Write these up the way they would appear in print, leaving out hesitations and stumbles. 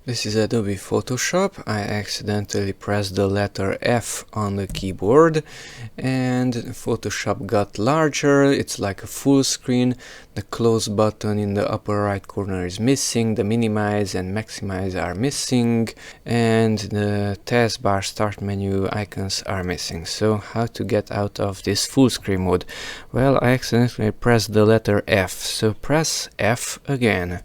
This is Adobe Photoshop. I accidentally pressed the letter F on the keyboard and Photoshop got larger. It's like a full screen. The close button in the upper right corner is missing. The minimize and maximize are missing. And the taskbar start menu icons are missing. So how to get out of this full screen mode? Well, I accidentally pressed the letter F. So press F again.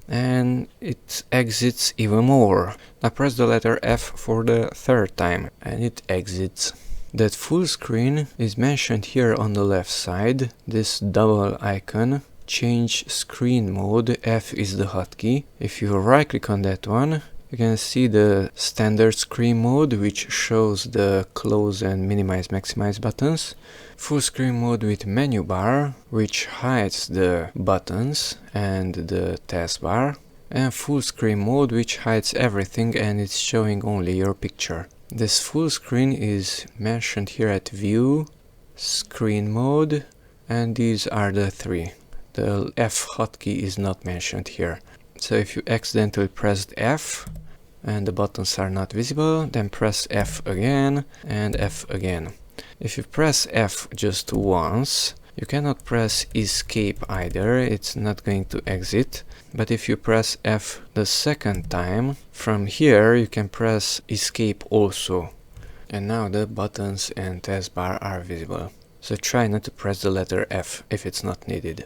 And it exits even more. Now press the letter F for the third time and it exits. That full screen is mentioned here on the left side, this double icon, change screen mode. F is the hotkey. If you right click on that one, you can see the standard screen mode, which shows the close and minimize maximize buttons. Full screen mode with menu bar, which hides the buttons and the taskbar. And full screen mode, which hides everything and it's showing only your picture. This full screen is mentioned here at view, screen mode, and these are the three. The F hotkey is not mentioned here. So if you accidentally pressed F, and the buttons are not visible, then press F again and F again. If you press F just once, you cannot press escape either, it's not going to exit. But if you press F the second time, from here you can press escape also. And now the buttons and taskbar are visible. So try not to press the letter F if it's not needed.